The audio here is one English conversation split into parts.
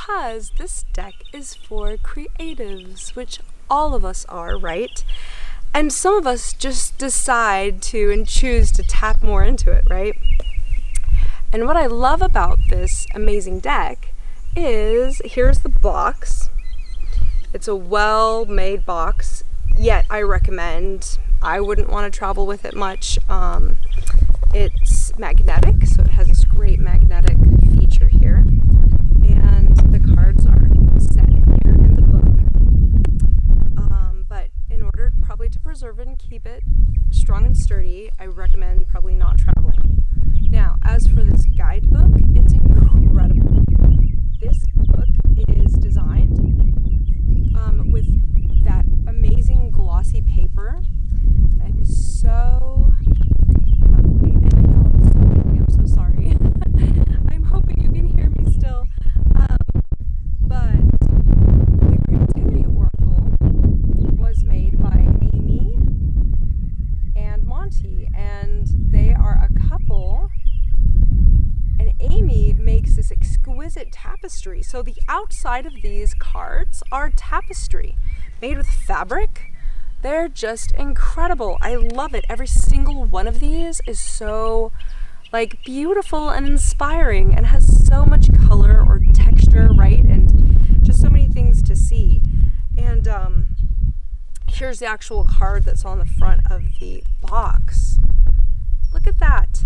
because this deck is for creatives, which all of us are, right? And some of us just decide to and choose to tap more into it, right? And what I love about this amazing deck is, here's the box. It's a well-made box, yet I recommend, I wouldn't want to travel with it much. It's magnetic, so it has this great magnetic feature here. And the cards are set here in the book. But in order probably to preserve it and keep it strong and sturdy, I recommend probably not traveling. Now, as for this guidebook, it's incredible. This book is designed with that amazing glossy paper that is so lovely. And I know I'm so windy, I'm so sorry. I'm hoping you can hear me still. But the Creativity Oracle was made by Amy and Monte, and they are a couple. And Amy makes this exquisite tapestry. So the outside of these cards are tapestry made with fabric. They're just incredible. I love it. Every single one of these is so like beautiful and inspiring and has so much color or texture, right? And just so many things to see. And here's the actual card that's on the front of the box. Look at that.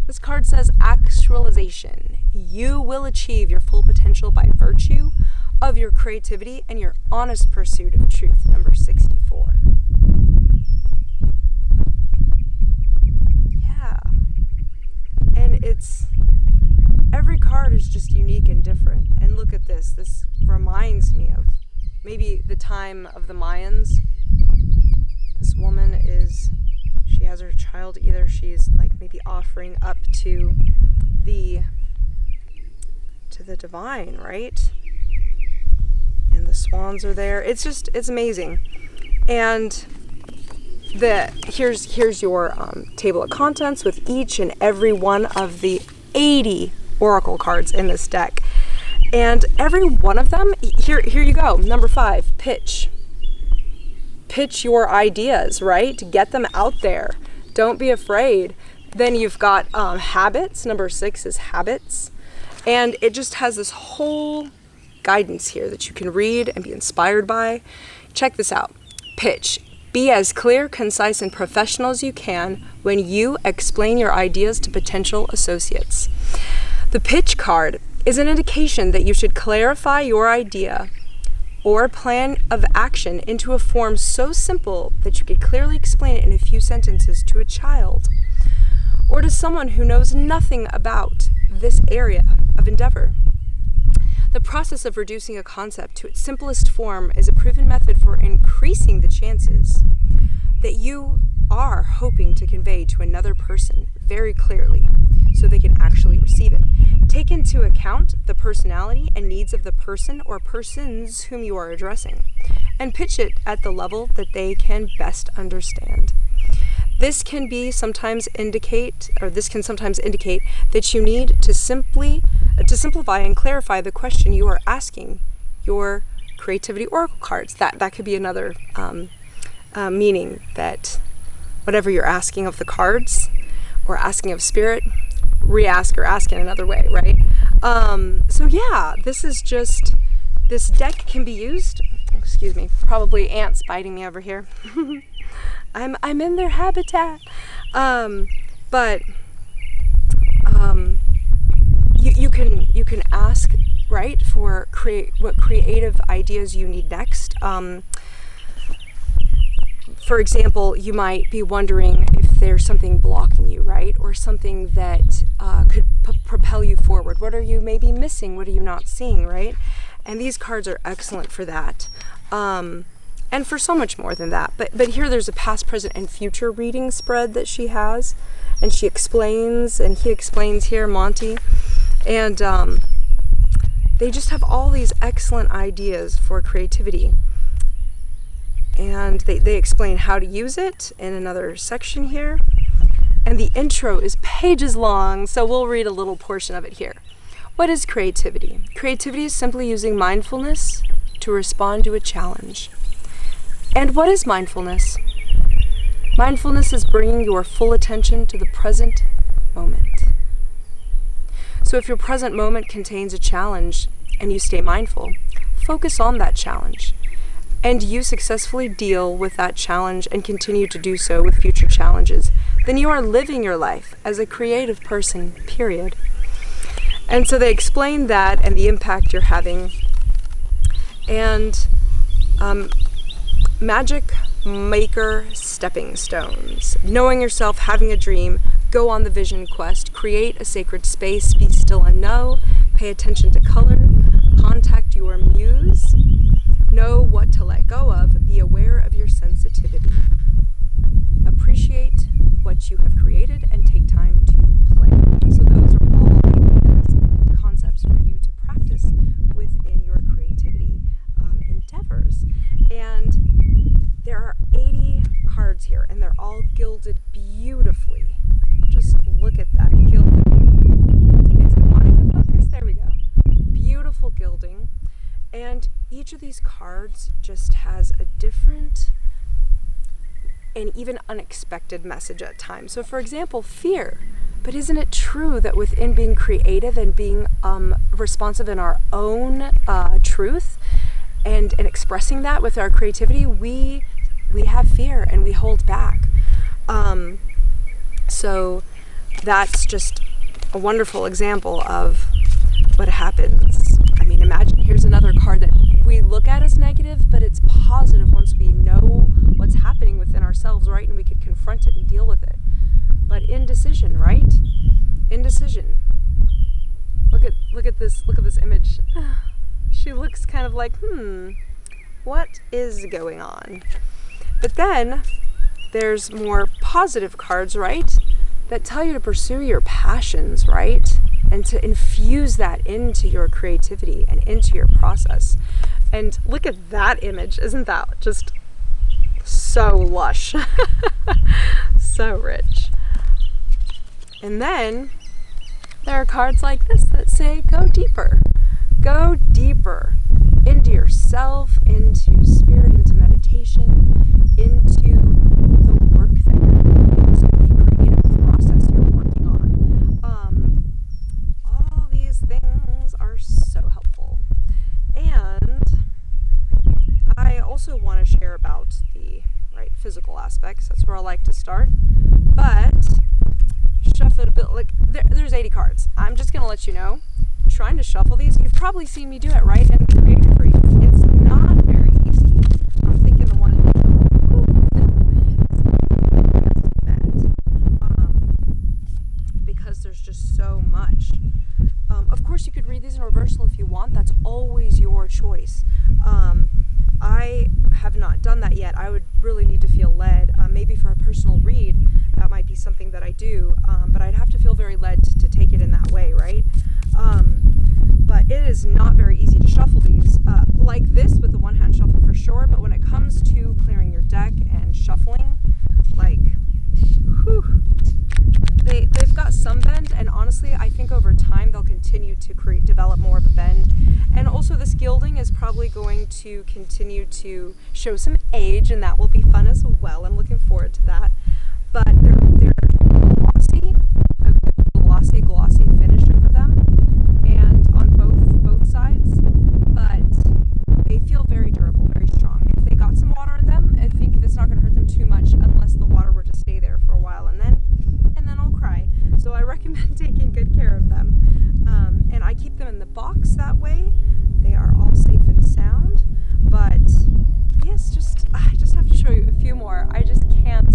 This card says actualization. You will achieve your full potential by virtue of your creativity and your honest pursuit of truth. Number 64. Yeah. And every card is just unique and different. And look at this. This reminds me of maybe the time of the Mayans. This woman she has her child, either she's like maybe offering up to the divine, right? And the swans are there. It's amazing. And here's your table of contents with each and every one of the 80 oracle cards in this deck. And every one of them, here you go. Number 5, pitch. Pitch your ideas, right? Get them out there. Don't be afraid. Then you've got habits. Number 6 is habits. And it just has this whole guidance here that you can read and be inspired by. Check this out. Pitch. Be as clear, concise, and professional as you can when you explain your ideas to potential associates. The pitch card is an indication that you should clarify your idea or plan of action into a form so simple that you could clearly explain it in a few sentences to a child or to someone who knows nothing about this area of endeavor. The process of reducing a concept to its simplest form is a proven method for increasing the chances that you are hoping to convey to another person very clearly so they can actually receive it. Take into account the personality and needs of the person or persons whom you are addressing, and pitch it at the level that they can best understand. This can sometimes indicate that you need to simplify and clarify the question you are asking your creativity oracle cards. That could be another meaning, that whatever you're asking of the cards or asking of spirit, re-ask or ask in another way, right? So yeah, this deck can be used, excuse me, probably ants biting me over here. I'm in their habitat. But you can ask, right, for what creative ideas you need next. For example, you might be wondering if there's something blocking you, right? Or something that could propel you forward. What are you maybe missing? What are you not seeing, right? And these cards are excellent for that. And for so much more than that. But here there's a past, present, and future reading spread that she has. And she explains, and he explains here, Monte. And they just have all these excellent ideas for creativity. And they explain how to use it in another section here. And the intro is pages long, so we'll read a little portion of it here. What is creativity? Creativity is simply using mindfulness to respond to a challenge. And what is mindfulness? Mindfulness is bringing your full attention to the present moment. So if your present moment contains a challenge and you stay mindful, focus on that challenge, and you successfully deal with that challenge and continue to do so with future challenges, then you are living your life as a creative person, period. And so they explain that and the impact you're having. And magic maker stepping stones. Knowing yourself, having a dream, go on the vision quest, create a sacred space, be still and know, pay attention to color, contact your muse, know what to let go of, be aware of your sensitivity. Appreciate what you have created and take time to play. So those are all ideas and concepts for you to practice within your creativity endeavors. And there are 80 cards here, and they're all gilded beautifully. Just look at that gilded. Is it wanting to focus? There we go. Beautiful gilding. And each of these cards just has a different and even unexpected message at times. So for example, fear. But isn't it true that within being creative and being responsive in our own truth and expressing that with our creativity, we have fear and we hold back. So that's just a wonderful example of what happens. I mean, imagine, here's another card that we look at as negative, but it's positive once we know what's happening within ourselves, right? And we could confront it and deal with it. But indecision, right? Indecision. Look at this image. She looks kind of like, what is going on? But then there's more positive cards, right? That tell you to pursue your passions, right? And to infuse that into your creativity and into your process. And look at that image. Isn't that just so lush? So rich. And then there are cards like this that say, go deeper. Go deeper into yourself, into spirit, into meditation, into the work that you're doing, into the creative process you're working on. All these things are so helpful. And I also want to share about the physical aspects. That's where I like to start. But shuffle it a bit. Like there's 80 cards. I'm just gonna let you know. Trying to shuffle these, you've probably seen me do it, right? And creative reads, it's not very easy. I'm thinking the one because there's just so much. Of course, you could read these in reversal if you want. That's always your choice. I have not done that yet. I would really need to feel led. Maybe for a personal read, that might be something that I do. But I'd have to feel very led to take it in that way, right? But it is not very easy to shuffle these like this with the one-hand shuffle for sure. But when it comes to clearing your deck and shuffling, they've got some bend, and honestly, I think over time they'll continue to develop more of a bend. And also, this gilding is probably going to continue to show some age, and that will be fun as well. I'm looking forward to that. But they're glossy, a good glossy finish over them, and on both sides. But they feel very durable, very strong. If they got some water in them, I think it's not going to hurt them too much unless the water were to stay there for a while, and then I'll cry. So I recommend taking good care of them. And I keep them in the box that way. They are all safe and sound. But yes, I just have to show you a few more. I can't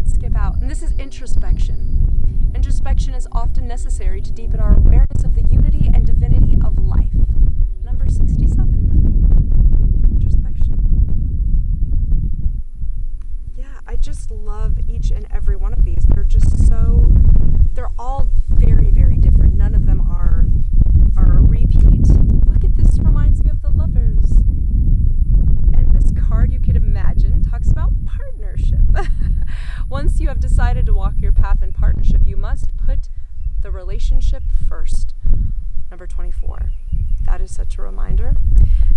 skip out. And this is introspection. Introspection is often necessary to deepen our awareness of the unity and divinity of life. Number 67. Introspection. Yeah, I just love each and every one of these. They're all very, very different. None of them are a repeat. Look at this, reminds me of the Lovers. And this card, you could imagine, talks about partnership. Once you have decided to walk your path in partnership, you must put the relationship first. number 24. That is such a reminder,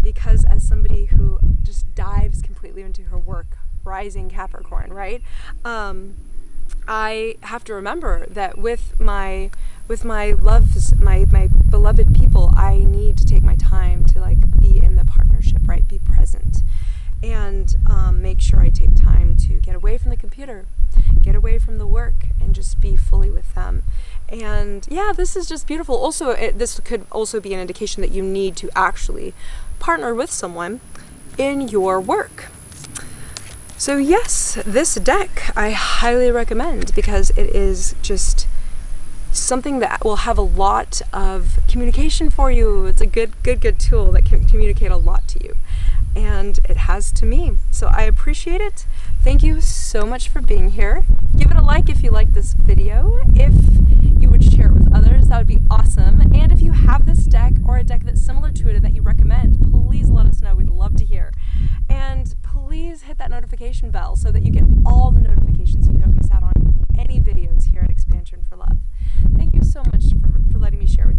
because as somebody who just dives completely into her work, rising Capricorn, right? I have to remember that with my loves, my beloved people, I need to take my time to like be in the partnership, right? Be present, and make sure I take time to get away from the computer, get away from the work, and just be fully with them. And yeah, this is just beautiful. Also, this could also be an indication that you need to actually partner with someone in your work. So yes, this deck I highly recommend, because it is just something that will have a lot of communication for you. It's a good tool that can communicate a lot to you, and it has to me. So I appreciate it. Thank you so much for being here. Give it a like if you like this video. If you would share it with others, that would be awesome. And if you have this deck or a deck that's similar to it that you recommend, please let us know. We'd love to hear. And please hit that notification bell so that you get all the notifications and you don't miss out on any videos here at Expansion for Love. Thank you so much for letting me share with you.